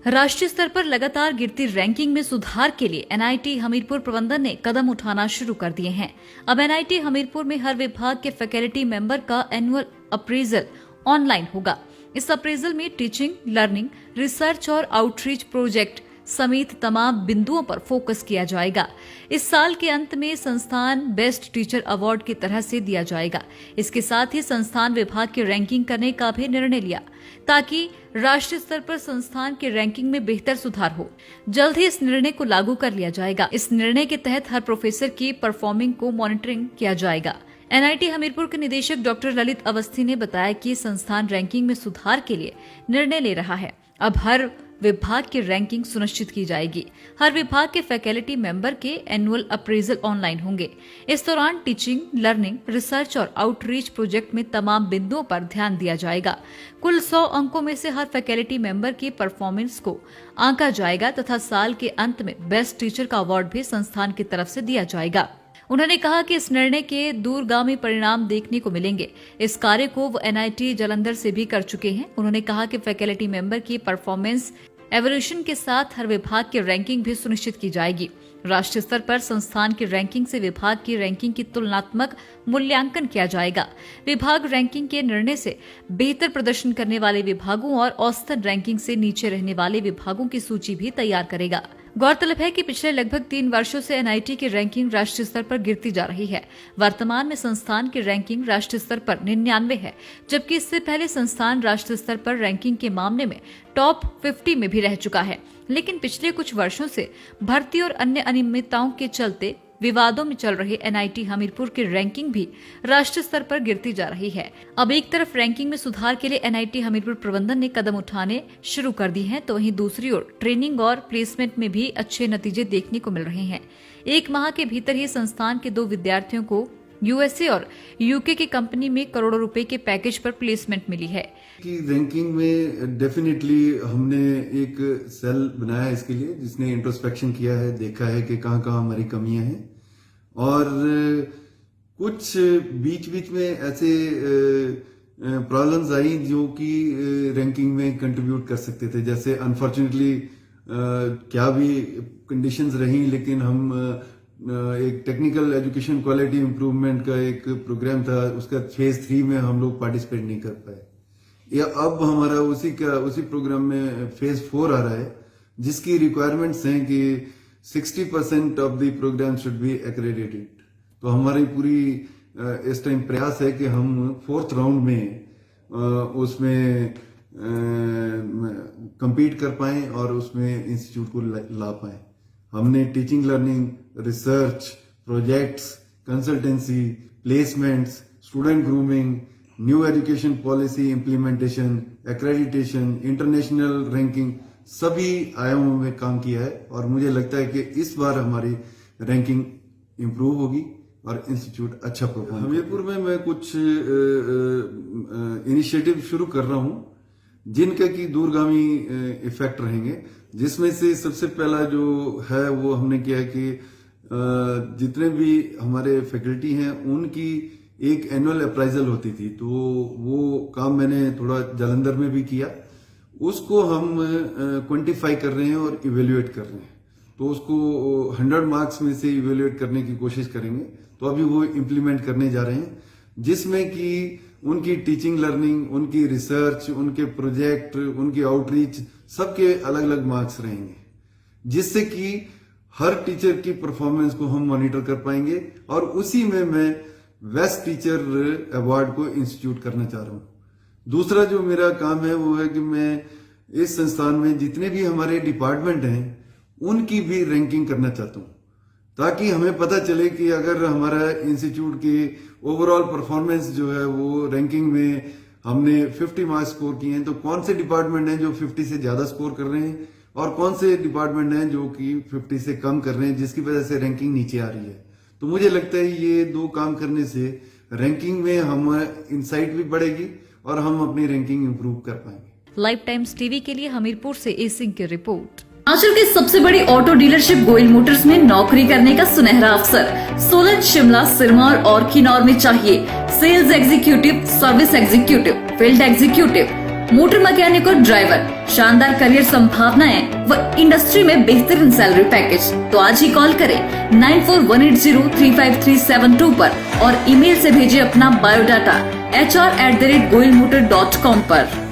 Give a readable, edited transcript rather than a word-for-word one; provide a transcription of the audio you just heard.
राष्ट्रीय स्तर पर लगातार गिरती रैंकिंग में सुधार के लिए एनआईटी हमीरपुर प्रबंधन ने कदम उठाना शुरू कर दिए हैं। अब एनआईटी हमीरपुर में हर विभाग के फैकल्टी मेंबर का एनुअल अप्रेजल ऑनलाइन होगा। इस अप्रेजल में टीचिंग, लर्निंग, रिसर्च और आउटरीच प्रोजेक्ट समेत तमाम बिंदुओं पर फोकस किया जाएगा। इस साल के अंत में संस्थान बेस्ट टीचर अवार्ड की तरह से दिया जाएगा। इसके साथ ही संस्थान विभाग की रैंकिंग करने का भी निर्णय लिया ताकि राष्ट्रीय स्तर पर संस्थान की रैंकिंग में बेहतर सुधार हो। जल्द ही इस निर्णय को लागू कर लिया जाएगा। इस निर्णय के तहत हर प्रोफेसर की परफॉर्मिंग को मॉनिटरिंग किया जाएगा। एनआईटी हमीरपुर के निदेशक डॉक्टर ललित अवस्थी ने बताया कि संस्थान रैंकिंग में सुधार के लिए निर्णय ले रहा है। अब हर विभाग की रैंकिंग सुनिश्चित की जाएगी। हर विभाग के फैकल्टी मेंबर के एनुअल अप्रेजल ऑनलाइन होंगे। इस दौरान टीचिंग, लर्निंग, रिसर्च और आउटरीच प्रोजेक्ट में तमाम बिंदुओं पर ध्यान दिया जाएगा। कुल 100 अंकों में से हर फैकल्टी मेंबर की परफॉर्मेंस को आंका जाएगा तथा साल के अंत में बेस्ट टीचर का अवार्ड भी संस्थान की तरफ से दिया जाएगा। उन्होंने कहा कि इस निर्णय के दूरगामी परिणाम देखने को मिलेंगे। इस कार्य को वो एनआईटी जालंधर से भी कर चुके हैं। उन्होंने कहा कि फैकल्टी मेंबर की परफॉर्मेंस एवोल्यूशन के साथ हर विभाग की रैंकिंग भी सुनिश्चित की जाएगी। राष्ट्रीय स्तर पर संस्थान की रैंकिंग से विभाग की रैंकिंग की तुलनात्मक मूल्यांकन किया जाएगा। विभाग रैंकिंग के निर्णय से बेहतर प्रदर्शन करने वाले विभागों और औसतन रैंकिंग से नीचे रहने वाले विभागों की सूची भी तैयार करेगा। गौरतलब है कि पिछले लगभग 3 वर्षों से एनआईटी की रैंकिंग राष्ट्रीय स्तर पर गिरती जा रही है। वर्तमान में संस्थान की रैंकिंग राष्ट्रीय स्तर पर 99 है, जबकि इससे पहले संस्थान राष्ट्रीय स्तर पर रैंकिंग के मामले में टॉप 50 में भी रह चुका है। लेकिन पिछले कुछ वर्षों से भर्ती और अन्य अनियमितताओं के चलते विवादों में चल रहे एनआईटी हमीरपुर की रैंकिंग भी राष्ट्रीय स्तर पर गिरती जा रही है। अब एक तरफ रैंकिंग में सुधार के लिए एनआईटी हमीरपुर प्रबंधन ने कदम उठाने शुरू कर दी हैं, तो वहीं दूसरी ओर ट्रेनिंग और प्लेसमेंट में भी अच्छे नतीजे देखने को मिल रहे हैं। 1 माह के भीतर ही संस्थान के 2 विद्यार्थियों को यूएसए और यूके की कंपनी में करोड़ों रुपए के पैकेज पर प्लेसमेंट मिली है। कि रैंकिंग में डेफिनेटली हमने एक सेल बनाया है इसके लिए, जिसने इंट्रोस्पेक्शन किया है, देखा है कि कहाँ कहाँ हमारी कमियां हैं और कुछ बीच बीच में ऐसे प्रॉब्लम्स आई जो कि रैंकिंग में कंट्रीब्यूट कर सकते थे। जैसे अनफॉर्चुनेटली क्या भी कंडीशंस रही, लेकिन हम एक टेक्निकल एजुकेशन क्वालिटी इंप्रूवमेंट का एक प्रोग्राम था, उसका फेज 3 में हम लोग पार्टिसिपेट नहीं कर पाए। या अब हमारा उसी प्रोग्राम में फेज 4 आ रहा है, जिसकी रिक्वायरमेंट्स हैं कि 60% of the programme should be accredited. तो हमारी पूरी इस टाइम प्रयास है कि हम 4th राउंड में उसमें compete कर पाएं और उसमें इंस्टीट्यूट को ला पाएं। हमने teaching, learning, research, projects, consultancy, placements, student grooming, new education policy implementation, accreditation, international ranking, सभी आयामों में काम किया है और मुझे लगता है कि इस बार हमारी रैंकिंग इंप्रूव होगी और इंस्टीट्यूट अच्छा परफॉर्म। हमीरपुर में मैं कुछ इनिशिएटिव शुरू कर रहा हूं जिनका की दूरगामी इफेक्ट रहेंगे, जिसमें से सबसे पहला जो है वो हमने किया है कि जितने भी हमारे फैकल्टी हैं उनकी एक एनुअल अप्राइजल होती थी, तो वो काम मैंने थोड़ा जालंधर में भी किया। उसको हम क्वांटिफाई कर रहे हैं और इवेल्युएट कर रहे हैं। तो उसको 100 मार्क्स में से इवेल्युएट करने की कोशिश करेंगे। तो अभी वो इम्प्लीमेंट करने जा रहे हैं, जिसमें कि उनकी टीचिंग, लर्निंग, उनकी रिसर्च, उनके प्रोजेक्ट, उनकी आउटरीच, सबके अलग अलग मार्क्स रहेंगे, जिससे कि हर टीचर की परफॉर्मेंस को हम मॉनिटर कर पाएंगे। और उसी में मैं बेस्ट टीचर अवार्ड को इंस्टीट्यूट करना चाह रहा हूं। दूसरा जो मेरा काम है वो है कि मैं इस संस्थान में जितने भी हमारे डिपार्टमेंट हैं उनकी भी रैंकिंग करना चाहता हूं, ताकि हमें पता चले कि अगर हमारा इंस्टीट्यूट की ओवरऑल परफॉर्मेंस जो है वो रैंकिंग में हमने 50 मार्क्स स्कोर किए हैं, तो कौन से डिपार्टमेंट हैं जो 50 से ज्यादा स्कोर कर रहे हैं और कौन से डिपार्टमेंट हैं जो कि 50 से कम कर रहे हैं, जिसकी वजह से रैंकिंग नीचे आ रही है। तो मुझे लगता है ये 2 काम करने से रैंकिंग में हम इंसाइट भी बढ़ेगी और हम अपनी रैंकिंग इंप्रूव कर पाएंगे। लाइव टाइम्स टीवी के लिए हमीरपुर से ए सिंह की रिपोर्ट। हिमाचल की सबसे बड़ी ऑटो डीलरशिप गोयल मोटर्स में नौकरी करने का सुनहरा अवसर सोलन, शिमला, सिरमौर और किन्नौर में चाहिए sales executive, service executive, field executive, motor mechanic और ड्राइवर। शानदार करियर संभावनाएं व इंडस्ट्री में बेहतरीन सैलरी पैकेज। तो आज ही कॉल करें 9418035372 पर और ईमेल से भेजिए अपना बायोडाटा hr@goilmotor.com पर।